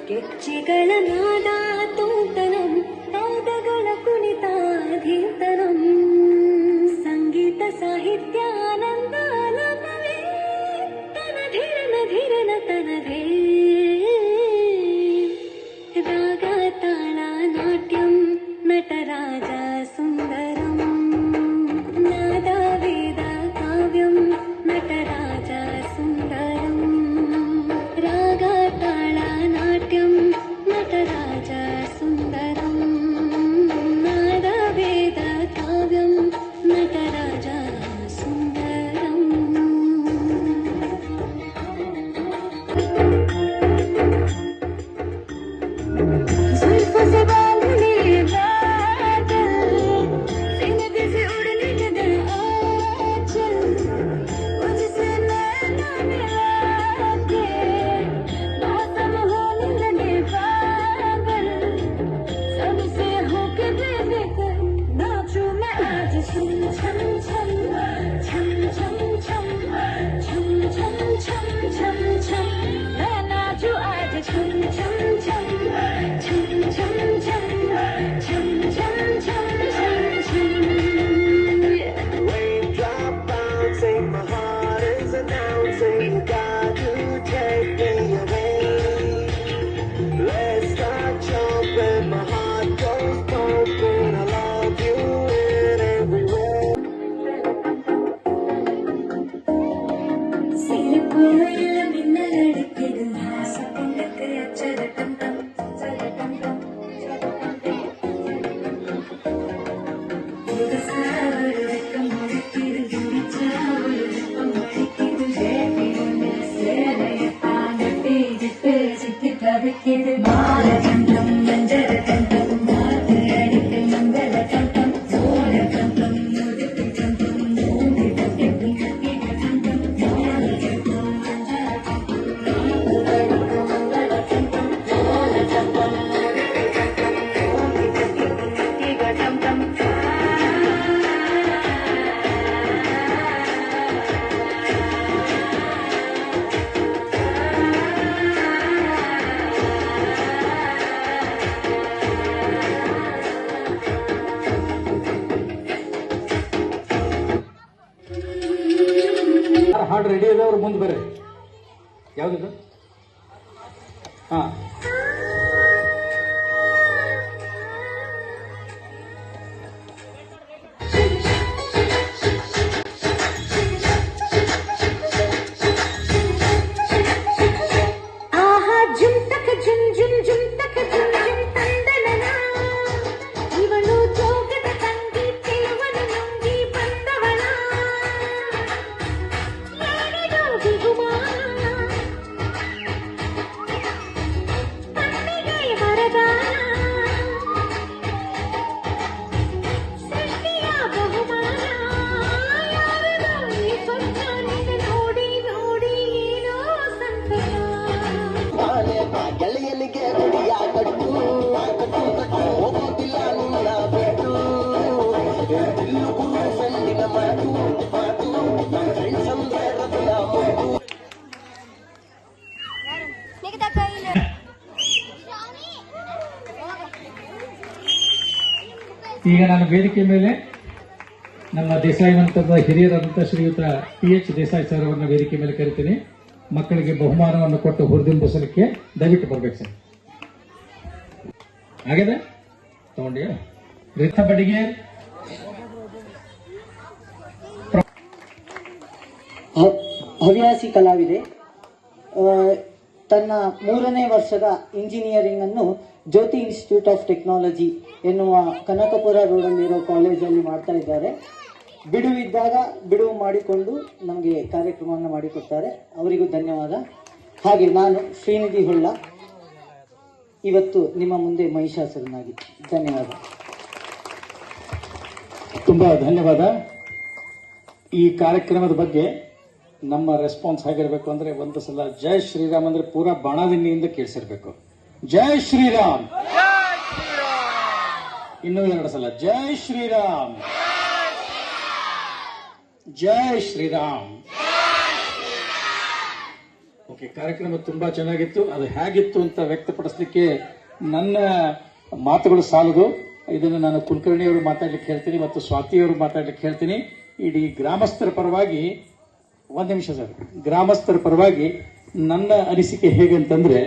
ಗೆಜ್ಜೆಗಳ ನಾದ ತೂತನಂ ಪಾದಗಳ ಕುಣಿತಾಧೀತನಂ ಸಂಗೀತ ಸಾಹಿತ್ಯ ಆನಂದ ಲಭವೇ ತನಧಿರನ ಧಿರನ ತನಧೇ ರಾಗ ತಾಳ ನಾಟ್ಯಂ ನಟರಾಜ ಸುಂದರಂ ನಾದ ವೇದ ಕಾವ್ಯಂ ನಟರಾಜ ಸುಂದರಂ ರಾಗ ತಾಳ ನಾಟ್ಯಂ ನಟರಾಜ ಸುಂದರಂ ನಾದ ವೇದ ಕಾವ್ಯಂ ನಟರಾಜ ಸುಂದರಂ ಹಾಡು ರೆಡಿ ಇದ್ದವ್ರು ಮುಂದೆ ಬರ್ರಿ. ಯಾವ್ದು? ಹಾಂ ಈಗ ನಾನು ವೇದಿಕೆ ಮೇಲೆ ನಮ್ಮ ದೇಸಾಯಿ ಮಂತ್ರದ ಹಿರಿಯರಾದಂಥ ಶ್ರೀಯುತ PH ದೇಸಾಯಿ ಸರ್ ಅವರನ್ನ ವೇದಿಕೆ ಮೇಲೆ ಕರಿತೀನಿ. ಮಕ್ಕಳಿಗೆ ಬಹುಮಾನವನ್ನು ಕೊಟ್ಟು ಹುರಿದುಂಬಿಸಲಿಕ್ಕೆ ದಯವಿಟ್ಟು ಬರ್ಬೇಕು ಸರ್. ಹಾಗಿದೆ ತಗೊಂಡಿ ರಿಥ ಬಡಿಗೆ ಹವ್ಯಾಸಿ ಕಲಾವಿದೆ. ತನ್ನ 3ನೇ ವರ್ಷದ ಇಂಜಿನಿಯರಿಂಗ್ ಅನ್ನು ಜ್ಯೋತಿ ಇನ್ಸ್ಟಿಟ್ಯೂಟ್ ಆಫ್ ಟೆಕ್ನಾಲಜಿ ಎನ್ನುವ ಕನಕಪುರ ರೋಡಲ್ಲಿರೋ ಕಾಲೇಜಲ್ಲಿ ಮಾಡ್ತಾ ಇದ್ದಾರೆ. ಬಿಡುವಿದ್ದಾಗ ಬಿಡುವು ಮಾಡಿಕೊಂಡು ನಮಗೆ ಕಾರ್ಯಕ್ರಮವನ್ನು ಮಾಡಿಕೊಡ್ತಾರೆ. ಅವರಿಗೂ ಧನ್ಯವಾದ. ಹಾಗೆ ನಾನು ಶ್ರೀನಿಧಿ ಹೊಳ್ಳ ಇವತ್ತು ನಿಮ್ಮ ಮುಂದೆ ಮಹಿಷಾಸುರನಾಗಿ. ಧನ್ಯವಾದ. ತುಂಬಾ ಧನ್ಯವಾದ. ಈ ಕಾರ್ಯಕ್ರಮದ ಬಗ್ಗೆ ನಮ್ಮ ರೆಸ್ಪಾನ್ಸ್ ಹೇಗಿರಬೇಕು ಅಂದ್ರೆ, ಒಂದು ಸಲ ಜೈ ಶ್ರೀರಾಮ್ ಅಂದ್ರೆ ಪೂರಾ ಬಾಣದಿನ್ನಿಯಿಂದ ಕೇಳಿಸಿರ್ಬೇಕು. ಜೈ ಶ್ರೀರಾಮ್. ಇನ್ನೂ 2 ಸಲ ಜೈ ಶ್ರೀರಾಮ್. ಜೈ ಶ್ರೀರಾಮ್. ಓಕೆ, ಕಾರ್ಯಕ್ರಮ ತುಂಬಾ ಚೆನ್ನಾಗಿತ್ತು. ಅದು ಹೇಗಿತ್ತು ಅಂತ ವ್ಯಕ್ತಪಡಿಸಲಿಕ್ಕೆ ನನ್ನ ಮಾತುಗಳು ಸಾಲದು. ಇದನ್ನು ನಾನು ಕುಲಕರ್ಣಿಯವರು ಮಾತಾಡ್ಲಿಕ್ಕೆ ಹೇಳ್ತೀನಿ ಮತ್ತು ಸ್ವಾತಿಯವರು ಮಾತಾಡ್ಲಿಕ್ಕೆ ಹೇಳ್ತೀನಿ. ಇಡೀ ಗ್ರಾಮಸ್ಥರ ಪರವಾಗಿ 1 ನಿಮಿಷ ಸರ್, ಗ್ರಾಮಸ್ಥರ ಪರವಾಗಿ ನನ್ನ ಅನಿಸಿಕೆ ಹೇಗಂತಂದ್ರೆ,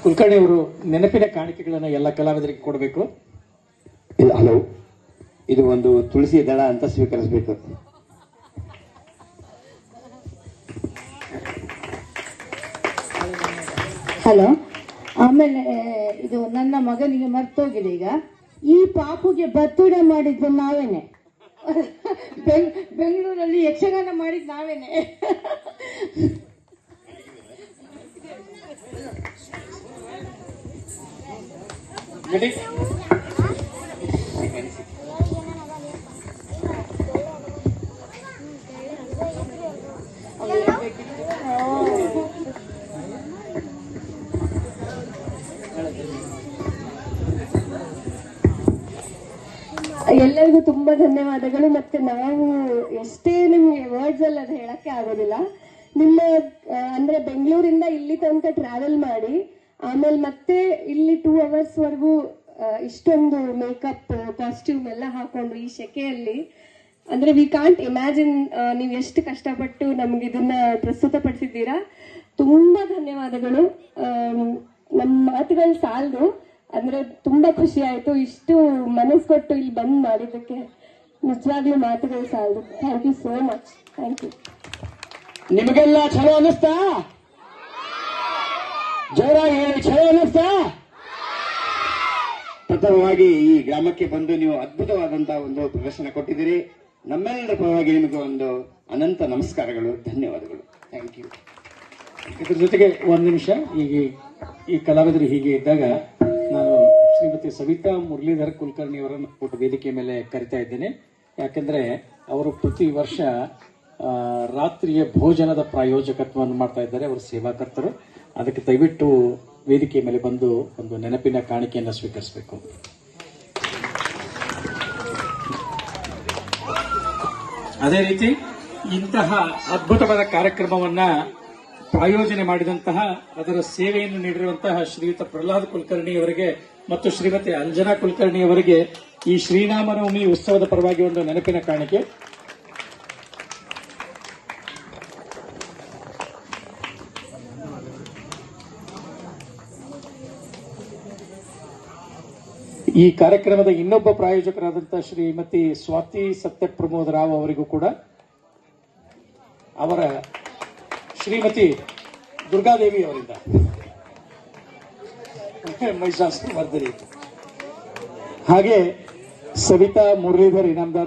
ಕುಲಕರ್ಣಿ ಅವರು ನೆನಪಿನ ಕಾಣಿಕೆಗಳನ್ನು ಎಲ್ಲ ಕಲಾವಿದರಿಗೆ ಕೊಡಬೇಕು. ಹಲೋ, ಇದು ಒಂದು ತುಳಸಿ ದಳ ಅಂತ ಸ್ವೀಕರಿಸಬೇಕು. ಹಲೋ. ಆಮೇಲೆ ಇದು ನನ್ನ ಮಗನಿಗೆ ಮರ್ತೋಗಿದೆ. ಈಗ ಈ ಪಾಪುಗೆ ಬರ್ತುಡೆ ಮಾಡಿದ್ದು ನಾವೇನೆ. ಬೆಂಗಳೂರಲ್ಲಿ ಯಕ್ಷಗಾನ ಮಾಡಿದ್ದು ನಾವೇನೆ. ಎಲ್ಲರಿಗೂ ತುಂಬಾ ಧನ್ಯವಾದಗಳು. ಮತ್ತೆ ನಾವು ಎಷ್ಟೇ ನಿಮ್ಗೆ ವರ್ಡ್ಸ್ ಅಲ್ಲಿ ಅದು ಹೇಳಕ್ಕೆ ಆಗೋದಿಲ್ಲ. ನಿಮ್ಮ ಅಂದ್ರೆ ಬೆಂಗಳೂರಿಂದ ಇಲ್ಲಿ ತನಕ ಟ್ರಾವೆಲ್ ಮಾಡಿ ಆಮೇಲೆ ಮತ್ತೆ ಇಲ್ಲಿ 2 hours ವರೆಗೂ ಇಷ್ಟೊಂದು ಮೇಕಪ್ ಕಾಸ್ಟ್ಯೂಮ್ ಎಲ್ಲ ಹಾಕೊಂಡು ಈ ಸೆಕೆಯಲ್ಲಿ, ಅಂದ್ರೆ ವಿ ಕಾಂಟ್ ಇಮ್ಯಾಜಿನ್ ನೀವು ಎಷ್ಟು ಕಷ್ಟಪಟ್ಟು ನಮ್ಗೆ ಇದನ್ನ ಪ್ರಸ್ತುತಪಡಿಸಿದ್ದೀರಾ. ತುಂಬಾ ಧನ್ಯವಾದಗಳು. ನಮ್ಮ ಮಾತುಗಳು ಸಾಲದು. ಅಂದ್ರೆ ತುಂಬಾ ಖುಷಿ ಆಯ್ತು. ಇಷ್ಟು ಮನಸ್ಸು ಕೊಟ್ಟು ಇಲ್ಲಿ ಬಂದ್ ಮಾಡಿದ್ದಕ್ಕೆ ನಿಜವಾಗ್ಲೂ ಮಾತುಗಳು ಸಾಲದು. Thank you so much. Thank you. ನಿಮಗೆಲ್ಲ ಚಲೋ ಅನ್ನಿಸ್ತಾ? ಜೋರಾಗಿ ಹೇಳಿ, ಚಲೋ ಅನ್ನಿಸ್ತಾ? ಪ್ರಥಮವಾಗಿ ಈ ಗ್ರಾಮಕ್ಕೆ ಬಂದು ನೀವು ಅದ್ಭುತವಾದಂತಹ ಒಂದು ಪ್ರದರ್ಶನ ಕೊಟ್ಟಿದ್ದೀರಿ. ನಮ್ಮೆಲ್ಲರ ಪರವಾಗಿ ನಿಮಗೆ ಒಂದು ಅನಂತ ನಮಸ್ಕಾರಗಳು, ಧನ್ಯವಾದಗಳು. Thank you. ಇದ್ರ ಜೊತೆಗೆ 1 ನಿಮಿಷ, ಈಗ ಈ ಕಲಾವಿದರು ಹೀಗೆ ಇದ್ದಾಗ ನಾನು ಶ್ರೀಮತಿ ಸವಿತಾ ಮುರಳೀಧರ್ ಕುಲಕರ್ಣಿ ಅವರನ್ನು ವೇದಿಕೆ ಮೇಲೆ ಕರಿತಾ ಇದ್ದೇನೆ. ಯಾಕಂದ್ರೆ ಅವರು ಪ್ರತಿ ವರ್ಷ ರಾತ್ರಿಯ ಭೋಜನದ ಪ್ರಾಯೋಜಕತ್ವವನ್ನು ಮಾಡ್ತಾ ಇದ್ದಾರೆ. ಅವರು ಸೇವಾಕರ್ತರು. ಅದಕ್ಕೆ ದಯವಿಟ್ಟು ವೇದಿಕೆ ಮೇಲೆ ಬಂದು ಒಂದು ನೆನಪಿನ ಕಾಣಿಕೆಯನ್ನು ಸ್ವೀಕರಿಸಬೇಕು. ಅದೇ ರೀತಿ ಇಂತಹ ಅದ್ಭುತವಾದ ಕಾರ್ಯಕ್ರಮವನ್ನ ಪ್ರಾಯೋಜನೆ ಮಾಡಿದಂತಹ, ಅದರ ಸೇವೆಯನ್ನು ನೀಡಿರುವಂತಹ ಶ್ರೀಯುತ ಪ್ರಹ್ಲಾದ್ ಕುಲಕರ್ಣಿ ಅವರಿಗೆ ಮತ್ತು ಶ್ರೀಮತಿ ಅಂಜನಾ ಕುಲಕರ್ಣಿ ಅವರಿಗೆ ಈ ಶ್ರೀರಾಮನವಮಿ ಉತ್ಸವದ ಪರವಾಗಿ ಒಂದು ನೆನಪಿನ ಕಾಣಿಕೆ. ಈ ಕಾರ್ಯಕ್ರಮದ ಇನ್ನೊಬ್ಬ ಪ್ರಾಯೋಜಕರಾದಂತಹ ಶ್ರೀಮತಿ ಸ್ವಾತಿ ಸತ್ಯಪ್ರಮೋದ್ ರಾವ್ ಅವರಿಗೂ ಕೂಡ ಅವರ ಶ್ರೀಮತಿ ದುರ್ಗಾದೇವಿ ಅವರಿಂದ ಮಹಿಷಾಸುರ ಮರ್ದಿನಿ, ಹಾಗೆ ಸವಿತಾ ಮುರಳೀಧರ್ ಇನಾಮದಾರ್